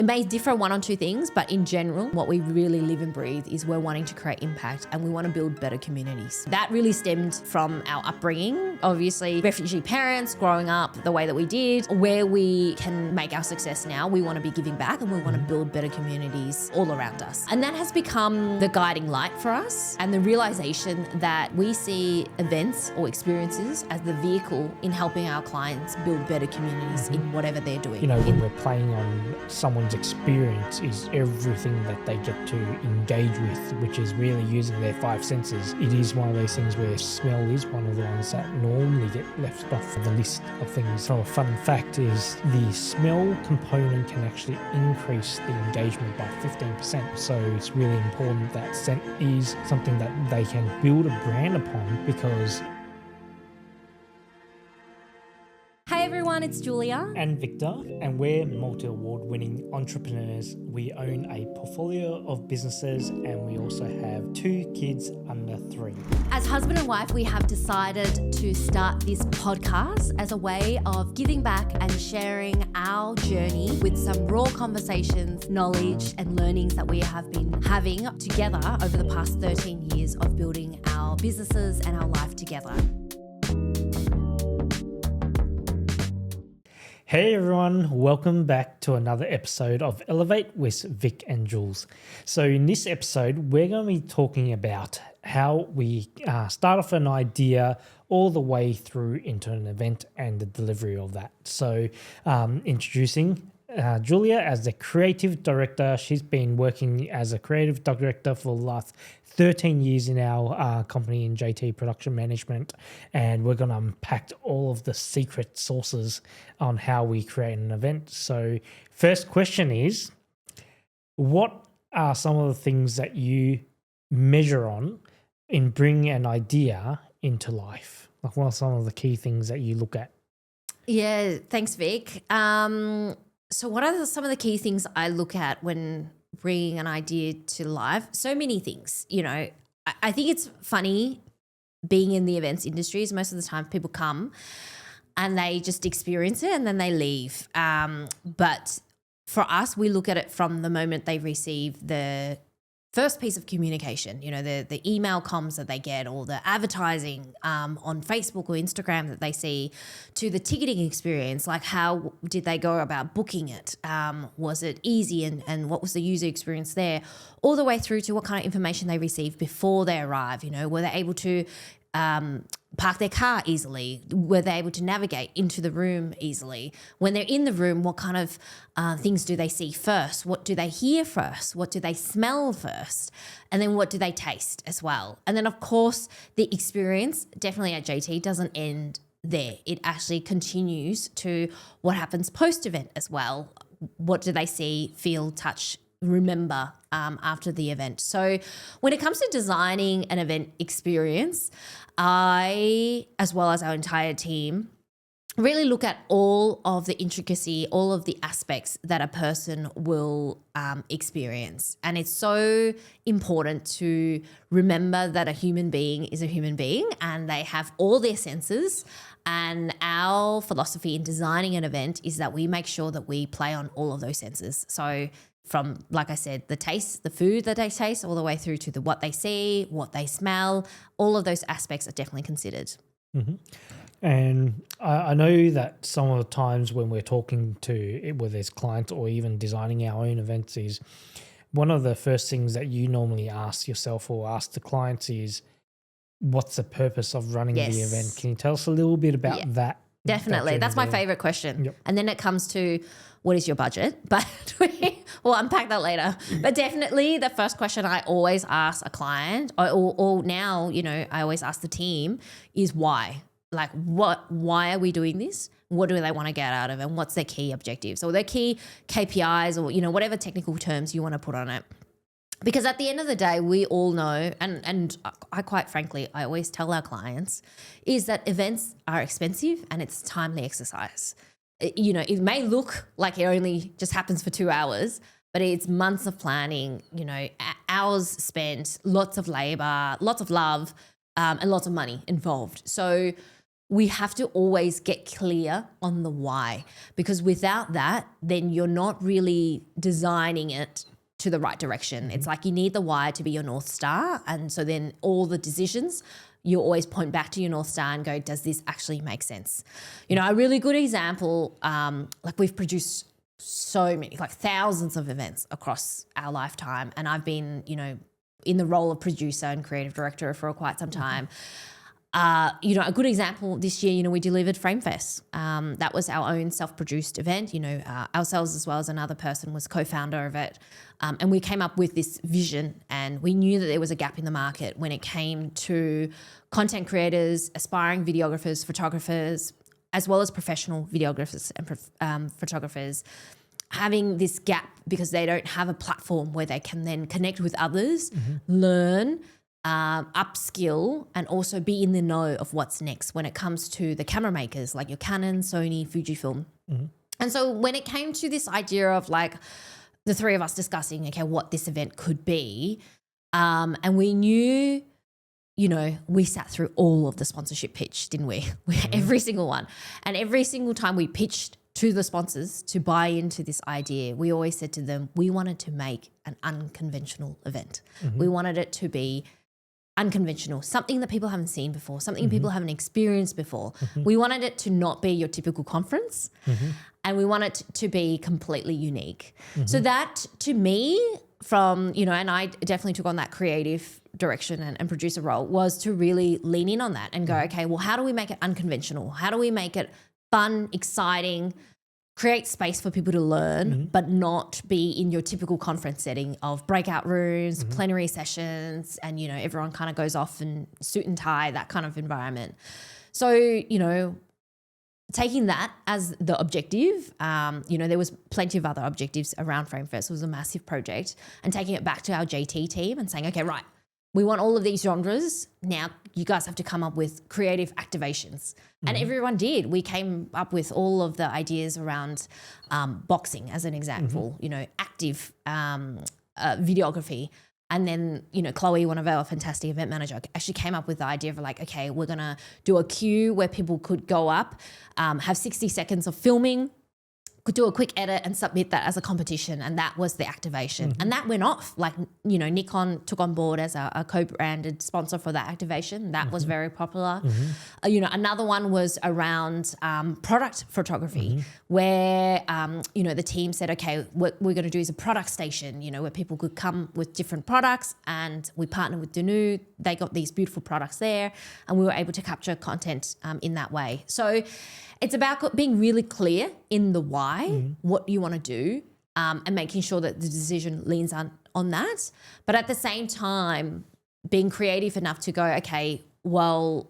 It may differ one or two things, but in general, what we really live and breathe is we're wanting to create impact and we want to build better communities. That really stemmed from our upbringing. Obviously, refugee parents growing up the way that we did, where we can make our success now, we want to be giving back and we want to build better communities all around us. And that has become the guiding light for us and the realization that we see events or experiences as the vehicle in helping our clients build better communities in whatever they're doing. You know, when we're playing on someone's experience is everything that they get to engage with, which is really using their five senses. It is one of those things where smell is one of the ones that normally get left off the list of things. So a fun fact is the smell component can actually increase the engagement by 15%. So it's really important that scent is something that they can build a brand upon because... Hey everyone, it's Julia. And Victor, and we're multi-award winning entrepreneurs. We own a portfolio of businesses and we also have 2 kids under 3. As husband and wife, we have decided to start this podcast as a way of giving back and sharing our journey with some raw conversations, knowledge and learnings that we have been having together over the past 13 years of building our businesses and our life together. Hey everyone, welcome back to another episode of Elevate with Vic and Jules. So in this episode, we're going to be talking about how we start off an idea all the way through into an event and the delivery of that. So introducing Julia as the creative director. She's been working as a creative director for the last 13 years in our company in JT Production Management, and we're going to unpack all of the secret sources on how we create an event. So first question is, what are some of the things that you measure on in bringing an idea into life? Like, what are some of the key things that you look at? Yeah, thanks, Vic. So what are some of the key things I look at when bringing an idea to life? So many things, you know. I think it's funny being in the events industries. Most of the time people come and they just experience it and then they leave. But for us, we look at it from the moment they receive the first piece of communication, you know, the email comms that they get or the advertising on Facebook or Instagram that they see, to the ticketing experience, like how did they go about booking it? Was it easy and what was the user experience there? All the way through to what kind of information they receive before they arrive, you know, were they able to park their car easily? Were they able to navigate into the room easily? When they're in the room, what kind of things do they see first? What do they hear first? What do they smell first? And then what do they taste as well? And then, of course, the experience definitely at JT doesn't end there. It actually continues to what happens post-event as well. What do they see, feel, touch, remember after the event? So when it comes to designing an event experience, I, as well as our entire team, really look at all of the intricacy, all of the aspects that a person will experience. And it's so important to remember that a human being is a human being and they have all their senses. And our philosophy in designing an event is that we make sure that we play on all of those senses. So from, like I said, the taste, the food that they taste, all the way through to what they see, what they smell, all of those aspects are definitely considered. Mm-hmm. And I know that some of the times when we're talking to, whether it's clients or even designing our own events, is one of the first things that you normally ask yourself or ask the clients is, what's the purpose of running the event? Can you tell us a little bit about that? Definitely. That's my favorite question. Yep. And then it comes to, what is your budget? But we'll unpack that later. But definitely the first question I always ask a client or now, you know, I always ask the team is why? Like why are we doing this? What do they want to get out of it? And what's their key objectives or their key KPIs or, you know, whatever technical terms you want to put on it. Because at the end of the day, we all know, and I quite frankly, I always tell our clients, is that events are expensive and it's timely exercise. You know, it may look like it only just happens for 2 hours, but it's months of planning, you know, hours spent, lots of labor, lots of love, and lots of money involved. So we have to always get clear on the why, because without that, then you're not really designing it to the right direction. It's like you need the why to be your North Star. And so then all the decisions, you always point back to your North Star and go, does this actually make sense? You know, a really good example, like we've produced so many, like thousands of events across our lifetime. And I've been, you know, in the role of producer and creative director for quite some time. You know, a good example this year, you know, we delivered FrameFest. That was our own self-produced event. You know, ourselves as well as another person was co-founder of it. And we came up with this vision, and we knew that there was a gap in the market when it came to content creators, aspiring videographers, photographers, as well as professional videographers and photographers, having this gap because they don't have a platform where they can then connect with others, learn, upskill, and also be in the know of what's next when it comes to the camera makers like your Canon, Sony, Fujifilm. And so when it came to this idea of like the three of us discussing, okay, what this event could be, and we knew, you know, we sat through all of the sponsorship pitch, didn't we? Every single one. And every single time we pitched to the sponsors to buy into this idea, we always said to them, we wanted to make an unconventional event. We wanted it to be unconventional, something that people haven't seen before, something people haven't experienced before. We wanted it to not be your typical conference, and we want it to be completely unique. So that, to me, from, you know, and I definitely took on that creative direction and producer role, was to really lean in on that and go, okay, well, how do we make it unconventional? How do we make it fun, exciting, create space for people to learn, but not be in your typical conference setting of breakout rooms, plenary sessions, and, you know, everyone kind of goes off in suit and tie, that kind of environment. So, you know, taking that as the objective, you know, there was plenty of other objectives around FrameFest. It was a massive project, and taking it back to our JT team and saying, okay, right, we want all of these genres. Now you guys have to come up with creative activations. And everyone did. We came up with all of the ideas around boxing, as an example, you know, active videography. And then, you know, Chloe, one of our fantastic event manager, actually came up with the idea of like, okay, we're going to do a queue where people could go up, have 60 seconds of filming, could do a quick edit and submit that as a competition. And that was the activation. And that went off. Like, you know, Nikon took on board as a co-branded sponsor for that activation. That was very popular. You know, another one was around product photography, where, you know, the team said, okay, what we're going to do is a product station, you know, where people could come with different products, and we partnered with Danu. They got these beautiful products there, and we were able to capture content in that way. So it's about being really clear in the why, what you want to do, and making sure that the decision leans on that. But at the same time, being creative enough to go, okay, well,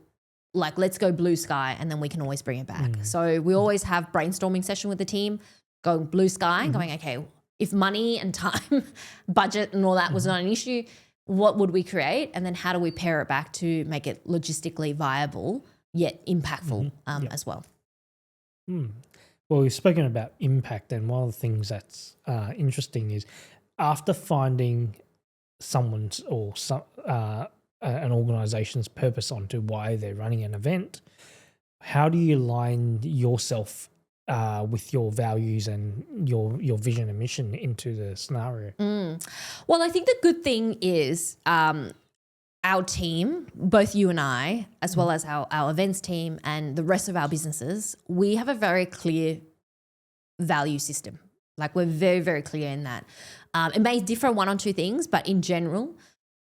like, let's go blue sky, and then we can always bring it back. So we always have brainstorming session with the team, going blue sky, going, okay, if money and time, budget and all that was not an issue, what would we create? And then how do we pair it back to make it logistically viable yet impactful as well? Well, we've spoken about impact, and one of the things that's interesting is after finding someone's or an organization's purpose onto why they're running an event, how do you align yourself with your values and your vision and mission into the scenario? Well, I think the good thing is our team, both you and I, as well as our events team and the rest of our businesses, we have a very clear value system. Like, we're very, very clear in that. It may differ one or two things, but in general,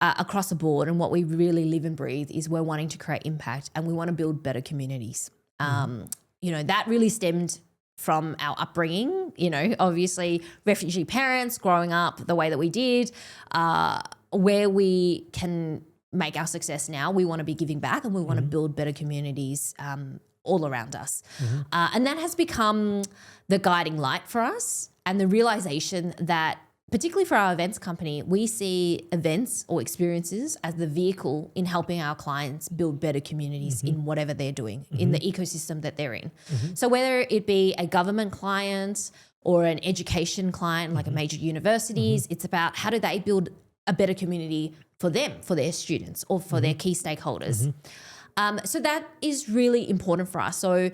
across the board, and what we really live and breathe is we're wanting to create impact, and we want to build better communities. You know, that really stemmed from our upbringing, you know, obviously refugee parents growing up the way that we did, where we can make our success now. We want to be giving back, and we want to build better communities all around us. And that has become the guiding light for us, and the realization that, particularly for our events company, we see events or experiences as the vehicle in helping our clients build better communities in whatever they're doing, in the ecosystem that they're in. So whether it be a government client or an education client, like a major universities, it's about how do they build a better community for them, for their students, or for their key stakeholders. So that is really important for us. So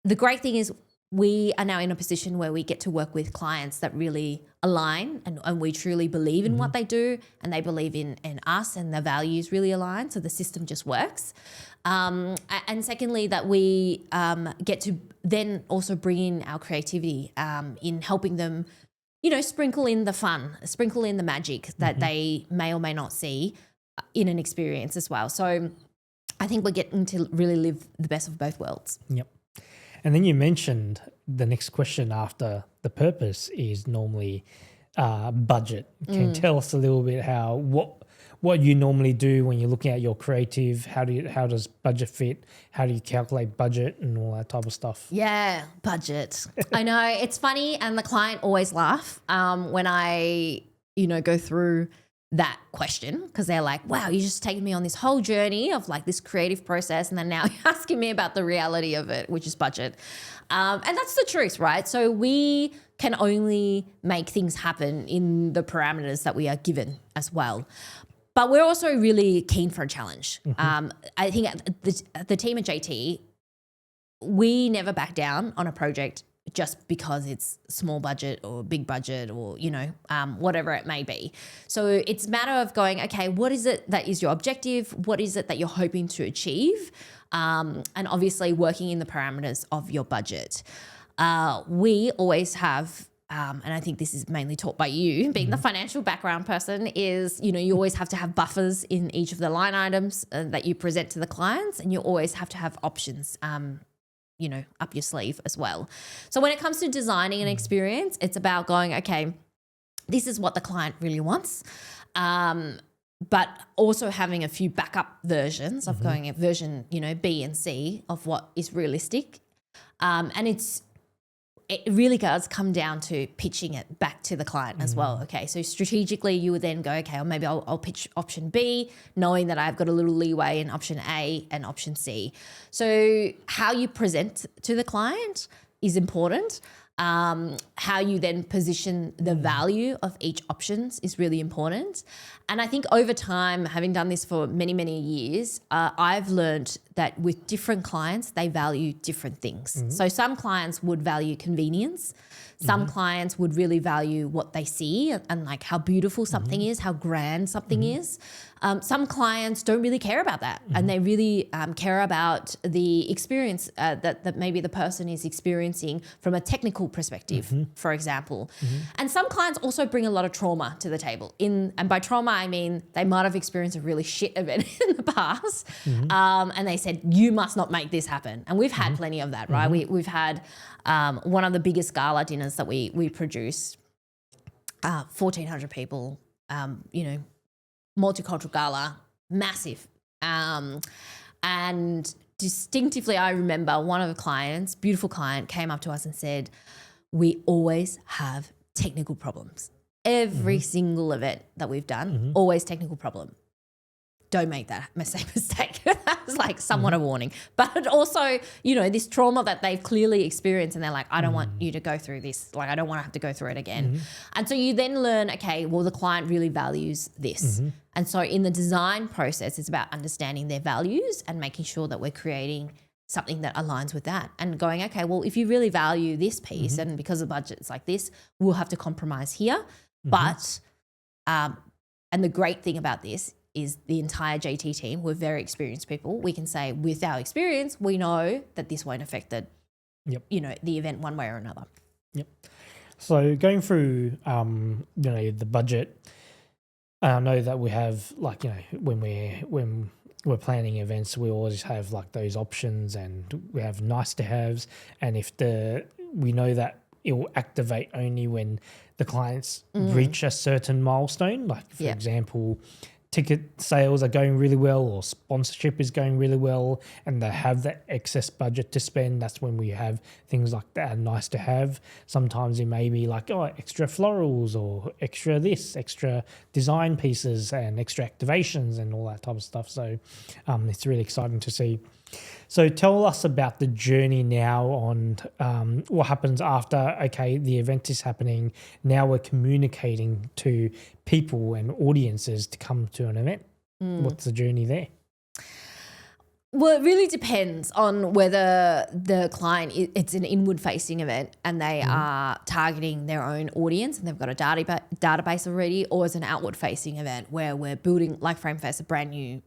the great thing is we are now in a position where we get to work with clients that really align and we truly believe in what they do and they believe in us and the values really align. So the system just works. And secondly, that we get to then also bring in our creativity in helping them, sprinkle in the fun, sprinkle in the magic that they may or may not see in an experience as well. So I think we're getting to really live the best of both worlds. Yep. And then you mentioned the next question after the purpose is normally budget. Can you tell us a little bit what you normally do when you're looking at your creative? How does budget fit? How do you calculate budget and all that type of stuff? Yeah, budget. I know it's funny, and the client always laugh when I go through that question, because they're like, wow, you're just taking me on this whole journey of like this creative process, and then now you're asking me about the reality of it, which is budget. And that's the truth, right? So we can only make things happen in the parameters that we are given as well. But we're also really keen for a challenge. I think at the team at JT, we never back down on a project just because it's small budget or big budget or, whatever it may be. So it's a matter of going, okay, what is it that is your objective? What is it that you're hoping to achieve? And obviously working in the parameters of your budget. We always have, and I think this is mainly taught by you, being the financial background person, is, you always have to have buffers in each of the line items that you present to the clients, and you always have to have options up your sleeve as well. So when it comes to designing an experience, it's about going, okay, this is what the client really wants, but also having a few backup versions of going at version, B and C of what is realistic. And it really does come down to pitching it back to the client as well. Okay, so strategically you would then go, okay, or maybe I'll pitch option B, knowing that I've got a little leeway in option A and option C. So how you present to the client is important. How you then position the value of each options is really important. And I think over time, having done this for many, many years, I've learned that with different clients, they value different things. So some clients would value convenience. Some clients would really value what they see and like how beautiful something is, how grand something is. Some clients don't really care about that, and they really care about the experience that maybe the person is experiencing from a technical perspective, for example. And some clients also bring a lot of trauma to the table. And by trauma, I mean they might have experienced a really shit event in the past, and they said, you must not make this happen. And we've had plenty of that, right? We've had one of the biggest gala dinners that we produced, 1,400 people, multicultural gala, massive. And distinctively, I remember one of the clients, beautiful client, came up to us and said, we always have technical problems. Every single event that we've done, always technical problem. Don't make that same mistake. That was like somewhat a warning. But also, this trauma that they've clearly experienced, and they're like, I don't want you to go through this. Like, I don't want to have to go through it again. And so you then learn, okay, well, the client really values this. And so in the design process, it's about understanding their values and making sure that we're creating something that aligns with that and going, okay, well, if you really value this piece and because the budget's like this, we'll have to compromise here. But, and the great thing about this is the entire JT team, we're very experienced people. We can say with our experience, we know that this won't affect the event one way or another. Yep. So going through, the budget, I know that we have when we're planning events, we always have like those options and we have nice to haves. And if we know that it will activate only when the clients reach a certain milestone, like for example, ticket sales are going really well or sponsorship is going really well and they have that excess budget to spend, that's when we have things like that nice to have. Sometimes it may be like, extra florals or extra this, extra design pieces and extra activations and all that type of stuff. So it's really exciting to see. So tell us about the journey now on what happens after, okay, the event is happening. Now we're communicating to people and audiences to come to an event. What's the journey there? Well, it really depends on whether the client, it's an inward facing event and they are targeting their own audience and they've got a database already, or it's an outward facing event where we're building, like FrameFest, a brand new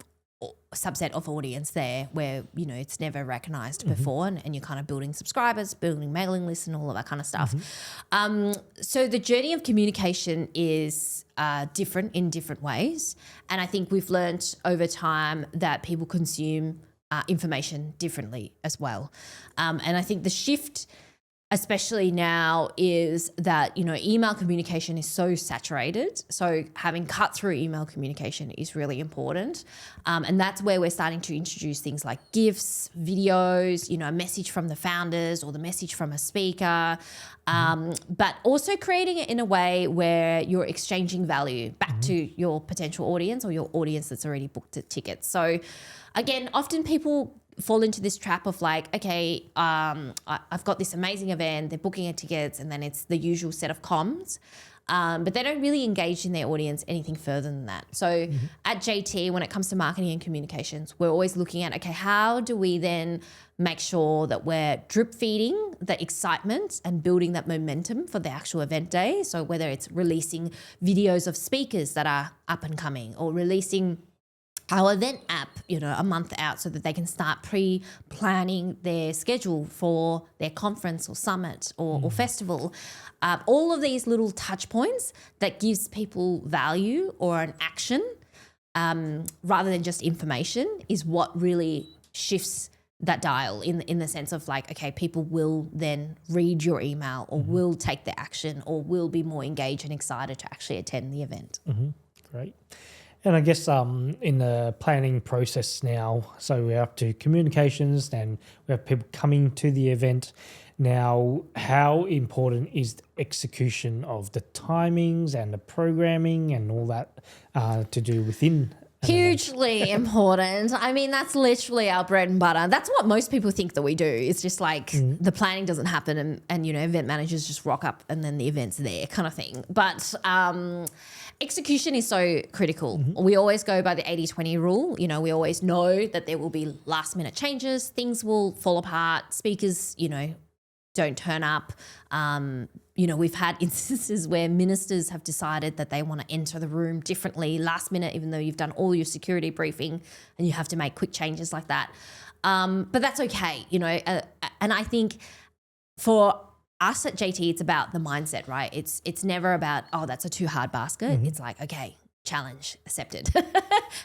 subset of audience there where, you know, it's never recognized before, and you're kind of building subscribers, building mailing lists and all of that kind of stuff. So the journey of communication is different in different ways. And I think we've learned over time that people consume information differently as well. And I think the shift, especially now, is that, you know, email communication is so saturated. So having cut through email communication is really important. And that's where we're starting to introduce things like GIFs, videos, you know, a message from the founders or the message from a speaker, but also creating it in a way where you're exchanging value back to your potential audience or your audience that's already booked the tickets. So again, often people fall into this trap of like, okay, I've got this amazing event, they're booking their tickets, and then it's the usual set of comms. But they don't really engage in their audience anything further than that. So at JT, when it comes to marketing and communications, we're always looking at, okay, how do we then make sure that we're drip feeding the excitement and building that momentum for the actual event day? So whether it's releasing videos of speakers that are up and coming, or releasing our event app, you know, a month out so that they can start pre-planning their schedule for their conference or summit or festival. All of these little touch points that gives people value or an action rather than just information is what really shifts that dial in the sense of like, okay, people will then read your email or will take the action or will be more engaged and excited to actually attend the event. Great. And I guess in the planning process now, so we're up to communications and we have people coming to the event. Now, how important is the execution of the timings and the programming and all that to do within? Hugely important. I mean, that's literally our bread and butter. That's what most people think that we do. It's just like the planning doesn't happen and, you know, event managers just rock up and then the event's there kind of thing. But execution is so critical. We always go by the 80-20 rule. You know, we always know that there will be last minute changes. Things will fall apart. Speakers, you know, don't turn up. You know, we've had instances where ministers have decided that they want to enter the room differently last minute, even though you've done all your security briefing and you have to make quick changes like that. But that's okay, you know. And I think for us at JT, it's about the mindset, right? It's never about, oh, that's a too hard basket. It's like, okay, challenge accepted.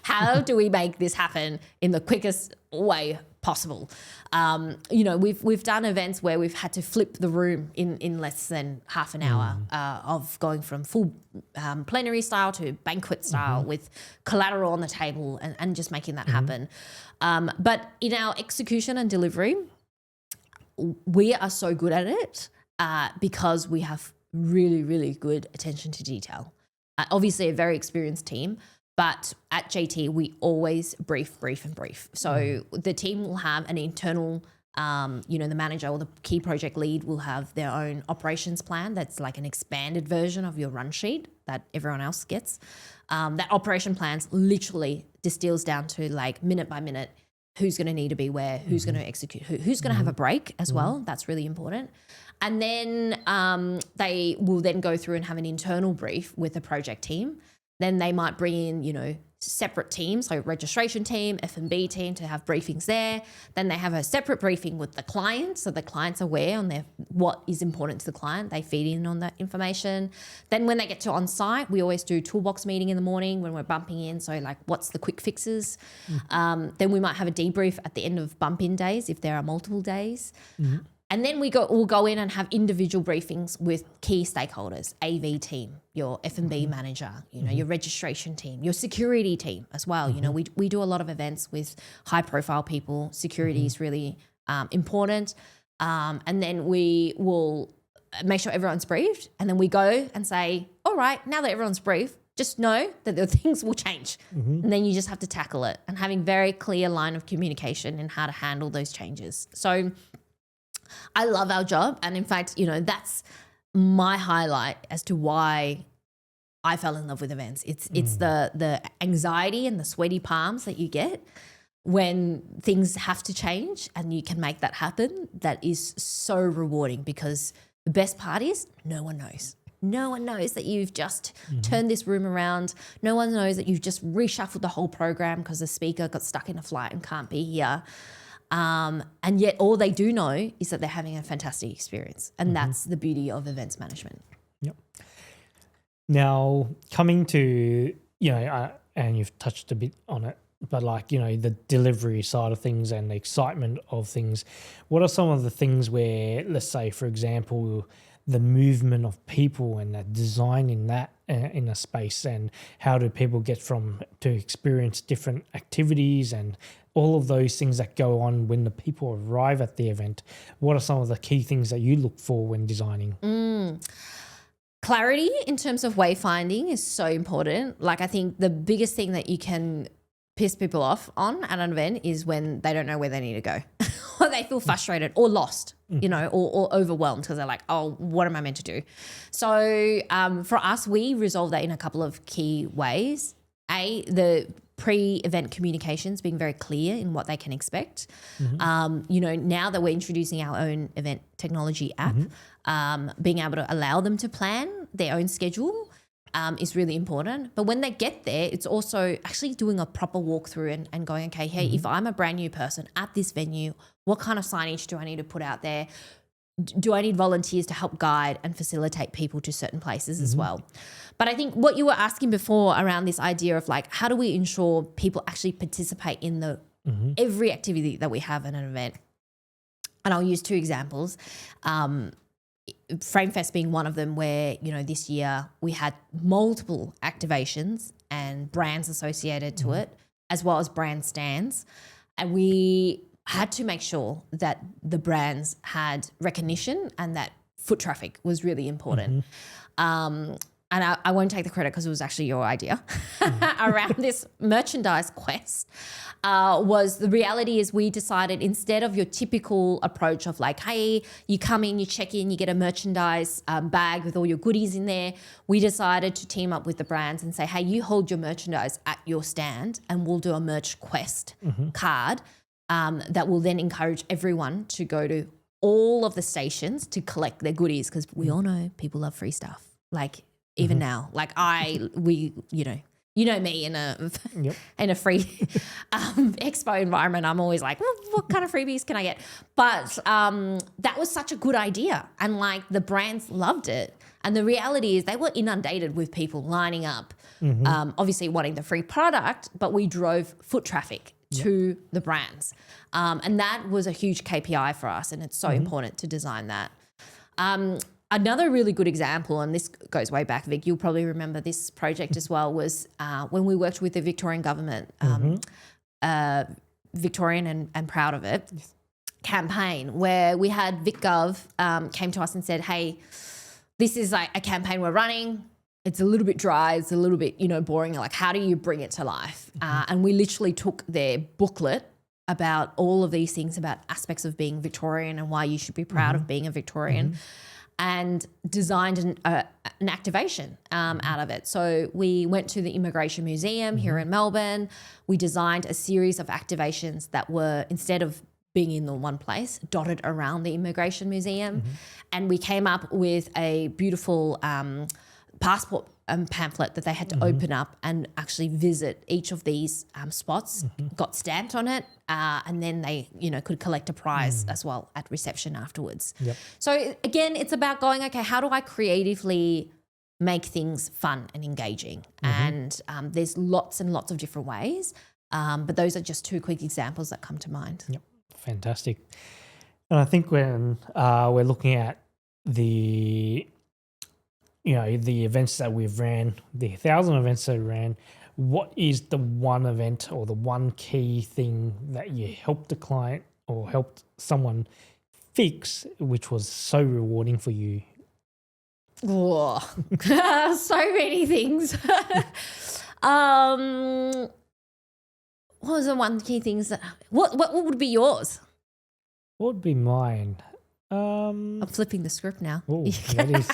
How do we make this happen in the quickest way possible? You know, we've done events where we've had to flip the room in less than half an hour of going from full plenary style to banquet style with collateral on the table and just making that happen. But in our execution and delivery, we are so good at it because we have really, really good attention to detail. Obviously a very experienced team, but at JT, we always brief. So the team will have an internal, you know, the manager or the key project lead will have their own operations plan. That's like an expanded version of your run sheet that everyone else gets. That operation plans literally distills down to like minute by minute, who's going to need to be where, who's going to execute, who's going to have a break as well. That's really important. And then they will then go through and have an internal brief with the project team. Then they might bring in, you know, separate teams, so registration team, F&B team to have briefings there. Then they have a separate briefing with the client, so the client's aware on what is important to the client. They feed in on that information. Then when they get to on-site, we always do toolbox meeting in the morning when we're bumping in. So like, what's the quick fixes? Then we might have a debrief at the end of bump-in days if there are multiple days. And then we'll go in and have individual briefings with key stakeholders, AV team, your F&B manager, you know, your registration team, your security team as well. You know, we do a lot of events with high profile people. Security is really important. And then we will make sure everyone's briefed. And then we go and say, all right, now that everyone's briefed, just know that the things will change. And then you just have to tackle it, and having very clear line of communication and how to handle those changes. So I love our job. And in fact, you know, that's my highlight as to why I fell in love with events. It's the anxiety and the sweaty palms that you get when things have to change and you can make that happen, that is so rewarding, because the best part is no one knows. No one knows that you've just turned this room around. No one knows that you've just reshuffled the whole program because the speaker got stuck in a flight and can't be here. And yet all they do know is that they're having a fantastic experience. And that's the beauty of events management. Yep. Now, coming to, and you've touched a bit on it, but the delivery side of things and the excitement of things, what are some of the things where, let's say, for example, the movement of people and the design in that in a space, and how do people get to experience different activities and all of those things that go on when the people arrive at the event? What are some of the key things that you look for when designing? Clarity in terms of wayfinding is so important. I think the biggest thing that you can piss people off on at an event is when they don't know where they need to go or they feel frustrated or lost, or overwhelmed because they're like, oh, what am I meant to do? So for us, we resolve that in a couple of key ways. The pre-event communications, being very clear in what they can expect. Now that we're introducing our own event technology app, being able to allow them to plan their own schedule is really important. But when they get there, it's also actually doing a proper walkthrough and going, okay, hey, if I'm a brand new person at this venue, what kind of signage do I need to put out there? Do I need volunteers to help guide and facilitate people to certain places as well? But I think what you were asking before around this idea of how do we ensure people actually participate in the every activity that we have at an event? And I'll use two examples. FrameFest being one of them, where, this year we had multiple activations and brands associated to it, as well as brand stands. And we had to make sure that the brands had recognition and that foot traffic was really important. And I won't take the credit because it was actually your idea around this merchandise quest. Was the reality is we decided, instead of your typical approach of hey, you come in, you check in, you get a merchandise bag with all your goodies in there, we decided to team up with the brands and say, hey, you hold your merchandise at your stand and we'll do a merch quest card that will then encourage everyone to go to all of the stations to collect their goodies, because we all know people love free stuff. Even now, me in a free expo environment, I'm always like, well, what kind of freebies can I get? But that was such a good idea, and the brands loved it. And the reality is they were inundated with people lining up, obviously wanting the free product, but we drove foot traffic to the brands, and that was a huge KPI for us. And it's so important to design that. Another really good example, and this goes way back, Vic, you'll probably remember this project as well, was when we worked with the Victorian government, Victorian and proud of it, campaign, where we had VicGov came to us and said, hey, this is a campaign we're running. It's a little bit dry. It's a little bit, boring. How do you bring it to life? And we literally took their booklet about all of these things, about aspects of being Victorian and why you should be proud of being a Victorian, and designed an activation out of it. So we went to the Immigration Museum here in Melbourne. We designed a series of activations that were, instead of being in the one place, dotted around the Immigration Museum. And we came up with a beautiful passport pamphlet that they had to open up and actually visit each of these spots, got stamped on it, and then they, could collect a prize as well at reception afterwards. So again, it's about going, okay, how do I creatively make things fun and engaging? And there's lots and lots of different ways, but those are just two quick examples that come to mind. Fantastic. And I think when we're looking at the events that we've ran, the 1,000 events that we ran, what is the one event or the one key thing that you helped the client or helped someone fix, which was so rewarding for you? Oh, so many things. What was the one key things that, what would be yours? What would be mine? I'm flipping the script now. Oh, that is...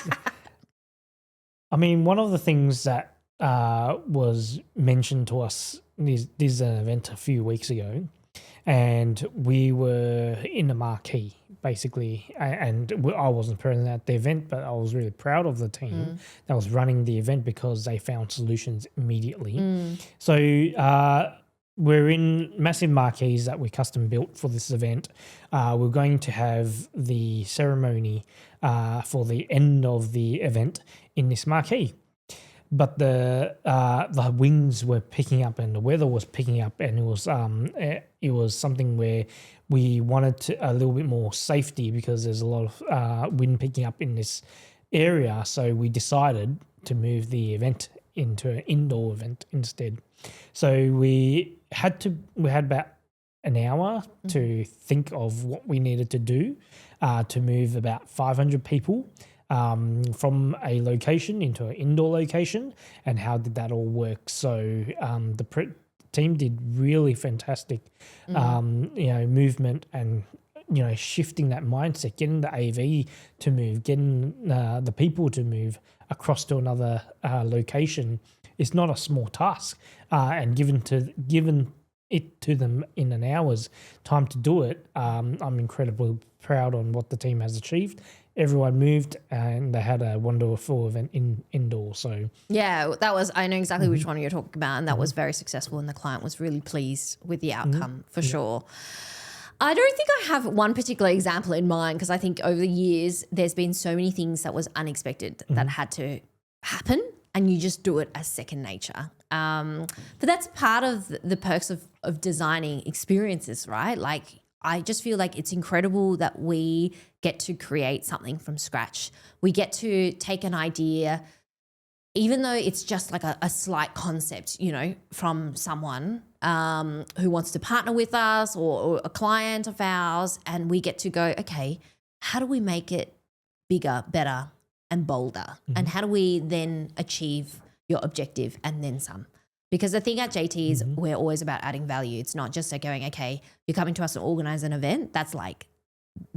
I mean, one of the things that was mentioned to us, this is an event a few weeks ago, and we were in the marquee basically, I wasn't present at the event, but I was really proud of the team that was running the event because they found solutions immediately. So we're in massive marquees that we custom built for this event. We're going to have the ceremony for the end of the event in this marquee. But the winds were picking up and the weather was picking up, and it was something where we wanted a little bit more safety because there's a lot of wind picking up in this area. So we decided to move the event into an indoor event instead. So we had about an hour to think of what we needed to do to move about 500 people from a location into an indoor location, and how did that all work? So the team did really fantastic, movement and shifting that mindset, getting the AV to move, getting the people to move across to another location is not a small task, and given it to them in an hour's time to do it. I'm incredibly proud on what the team has achieved. Everyone moved and they had a wonderful event indoors. So yeah, I know exactly which one you're talking about, and that was very successful, and the client was really pleased with the outcome for sure. I don't think I have one particular example in mind, because I think over the years there's been so many things that was unexpected that had to happen, and you just do it as second nature. But that's part of the perks of designing experiences, right? Like, I just feel like it's incredible that we get to create something from scratch. We get to take an idea, even though it's just like a slight concept, from someone who wants to partner with us or a client of ours, and we get to go, okay, how do we make it bigger, better, and bolder? And how do we then achieve your objective and then some? Because the thing at JT is we're always about adding value. It's not just going, okay, you're coming to us to organize an event. That's like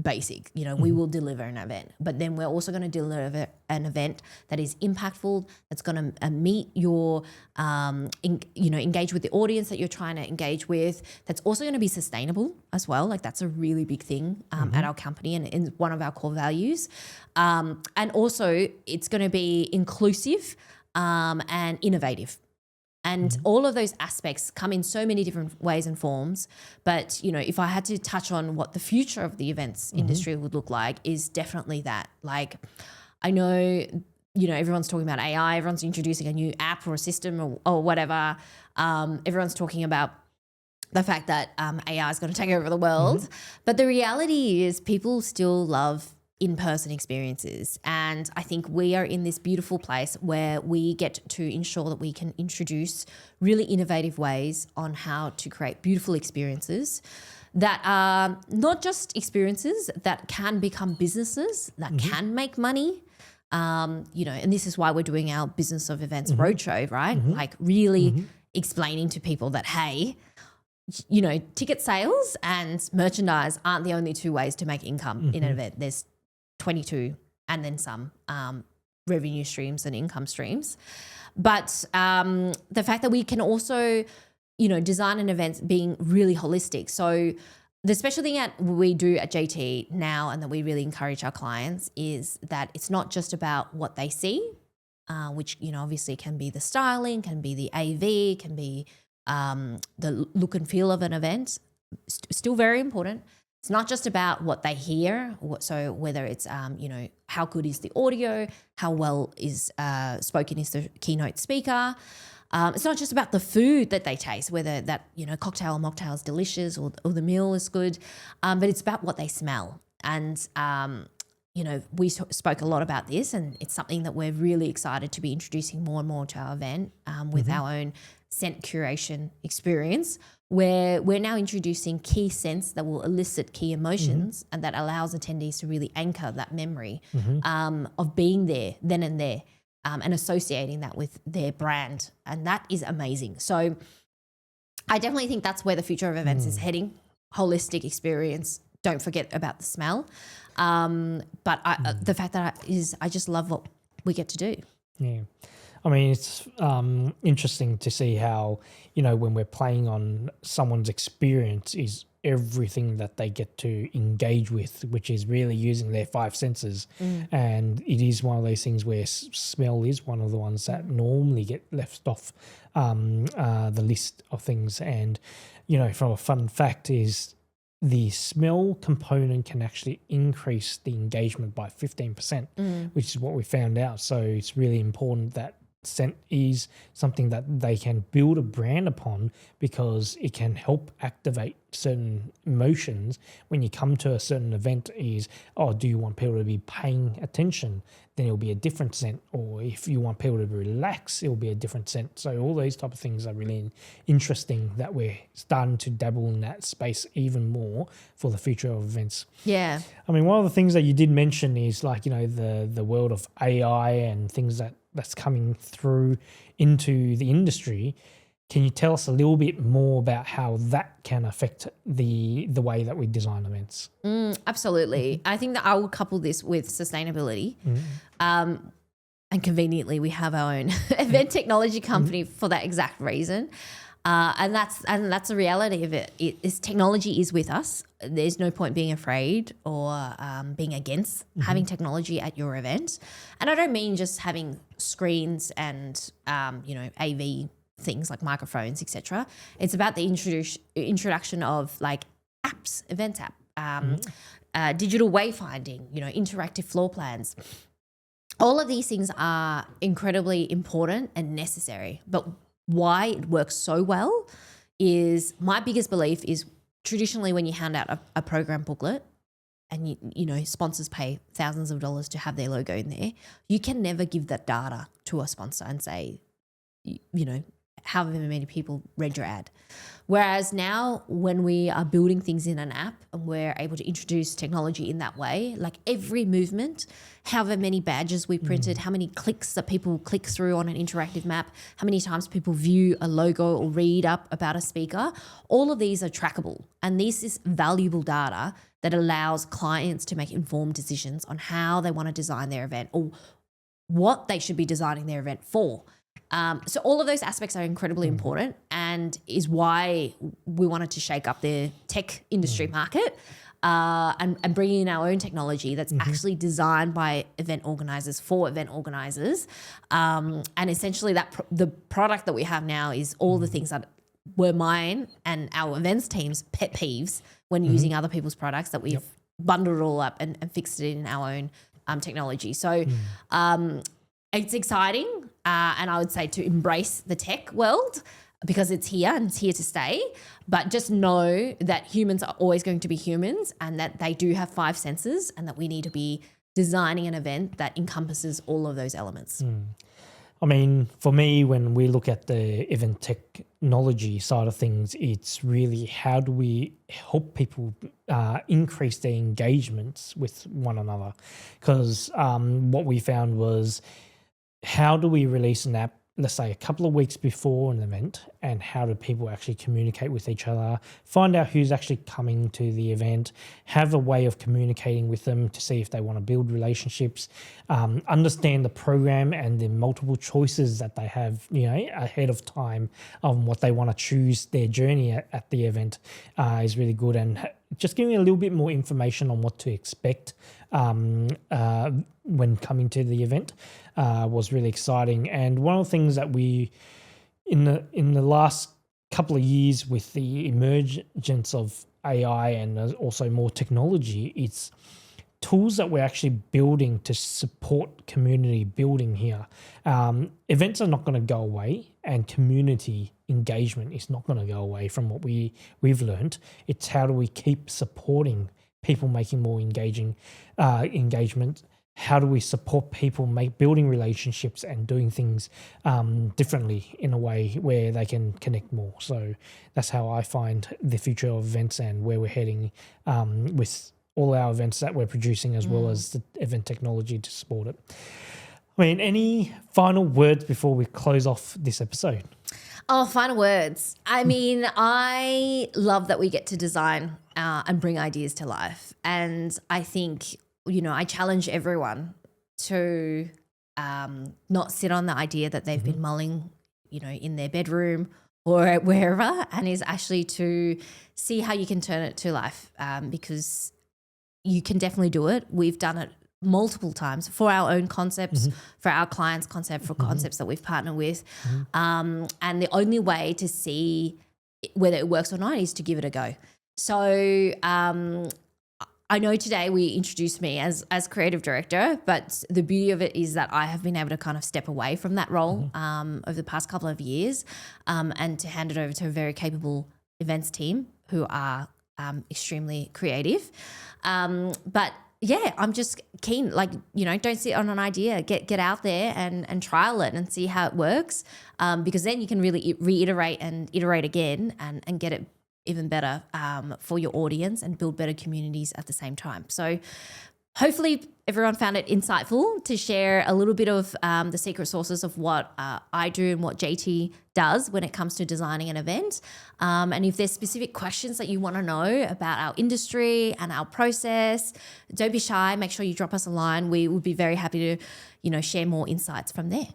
basic, we will deliver an event. But then we're also going to deliver an event that is impactful, that's going to meet your, engage with the audience that you're trying to engage with. That's also going to be sustainable as well. Like, that's a really big thing at our company and in one of our core values. And also it's going to be inclusive and innovative. And all of those aspects come in so many different ways and forms. But, if I had to touch on what the future of the events industry would look like, is definitely that. Like, I know, everyone's talking about AI, everyone's introducing a new app or a system or whatever. Everyone's talking about the fact that AI is going to take over the world. But the reality is people still love in-person experiences. And I think we are in this beautiful place where we get to ensure that we can introduce really innovative ways on how to create beautiful experiences that are not just experiences that can become businesses that can make money. And this is why we're doing our Business of Events roadshow, right? Like, really explaining to people that, hey, ticket sales and merchandise aren't the only two ways to make income in an event. There's 22 and then some revenue streams and income streams. But the fact that we can also, design an event being really holistic. So the special thing that we do at JT now, and that we really encourage our clients, is that it's not just about what they see, which, obviously can be the styling, can be the AV, can be the look and feel of an event. Still very important. It's not just about what they hear. So whether it's, how good is the audio, how well is spoken is the keynote speaker. It's not just about the food that they taste, whether that, cocktail or mocktail is delicious or the meal is good, but it's about what they smell. And, we spoke a lot about this, and it's something that we're really excited to be introducing more and more to our event with our own scent curation experience, where we're now introducing key scents that will elicit key emotions and that allows attendees to really anchor that memory of being there then and there and associating that with their brand. And that is amazing. So I definitely think that's where the future of events is heading. Holistic experience. Don't forget about the smell. But the fact that I just love what we get to do. Yeah. I mean, it's interesting to see how, when we're playing on someone's experience is everything that they get to engage with, which is really using their five senses. And it is one of those things where smell is one of the ones that normally get left off the list of things. And, from a fun fact is the smell component can actually increase the engagement by 15%, which is what we found out. So it's really important that scent is something that they can build a brand upon, because it can help activate certain emotions when you come to a certain event. Is, do you want people to be paying attention? Then it'll be a different scent. Or if you want people to relax, it'll be a different scent. So all those type of things are really interesting, that we're starting to dabble in that space even more for the future of events. Yeah. I mean, one of the things that you did mention is the world of AI and things that's coming through into the industry. Can you tell us a little bit more about how that can affect the way that we design events? Absolutely. I think that I will couple this with sustainability. And conveniently, we have our own event technology company for that exact reason. And that's the reality of it. Technology is with us. There's no point being afraid or being against having technology at your event. And I don't mean just having screens and AV things like microphones, etc. It's about the introduction of like apps, event app, digital wayfinding, interactive floor plans. All of these things are incredibly important and necessary, but why it works so well is, my biggest belief is, traditionally when you hand out a program booklet and sponsors pay thousands of dollars to have their logo in there, you can never give that data to a sponsor and say, however many people read your ad. Whereas now, when we are building things in an app and we're able to introduce technology in that way, like every movement, however many badges we printed, how many clicks that people click through on an interactive map, how many times people view a logo or read up about a speaker, all of these are trackable. And this is valuable data that allows clients to make informed decisions on how they want to design their event or what they should be designing their event for. So all of those aspects are incredibly important, and is why we wanted to shake up the tech industry market and bring in our own technology that's actually designed by event organizers for event organizers. And essentially the product that we have now is all the things that were mine and our events team's pet peeves when using other people's products, that we've bundled it all up and fixed it in our own technology. So it's exciting. And I would say to embrace the tech world, because it's here and it's here to stay. But just know that humans are always going to be humans, and that they do have five senses, and that we need to be designing an event that encompasses all of those elements. I mean, for me, when we look at the event technology side of things, it's really how do we help people increase their engagements with one another? Because what we found was, how do we release an app, let's say a couple of weeks before an event, and how do people actually communicate with each other, find out who's actually coming to the event, have a way of communicating with them to see if they want to build relationships, understand the program and the multiple choices that they have, ahead of time on what they want to choose their journey at the event is really good. And just giving a little bit more information on what to expect when coming to the event was really exciting. And one of the things that we, in the last couple of years, with the emergence of AI and also more technology, it's tools that we're actually building to support community building here. Events are not going to go away, and community engagement is not going to go away from what we've learned. It's how do we keep supporting people making more engagement? How do we support people building relationships and doing things differently in a way where they can connect more? So that's how I find the future of events and where we're heading with all our events that we're producing, as well as the event technology to support it. I mean, any final words before we close off this episode? Oh, final words. I mean, I love that we get to design and bring ideas to life. And I think, I challenge everyone to not sit on the idea that they've been mulling, in their bedroom or wherever, and is actually to see how you can turn it to life, because you can definitely do it. We've done it multiple times for our own concepts, for our clients' concept, for concepts that we've partnered with. And the only way to see whether it works or not is to give it a go. So I know today we introduced me as creative director, but the beauty of it is that I have been able to kind of step away from that role over the past couple of years, and to hand it over to a very capable events team who are extremely creative. But yeah, I'm just keen, don't sit on an idea, get out there and trial it and see how it works, because then you can really reiterate and iterate again and get it even better for your audience and build better communities at the same time. So hopefully everyone found it insightful to share a little bit of the secret sources of what I do and what JT does when it comes to designing an event. And if there's specific questions that you want to know about our industry and our process, don't be shy. Make sure you drop us a line. We would be very happy to, share more insights from there.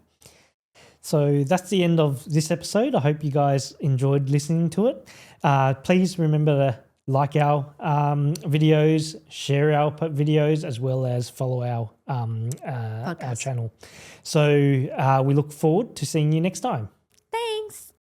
So that's the end of this episode. I hope you guys enjoyed listening to it. Please remember to like our videos, share our videos, as well as follow our channel. So we look forward to seeing you next time.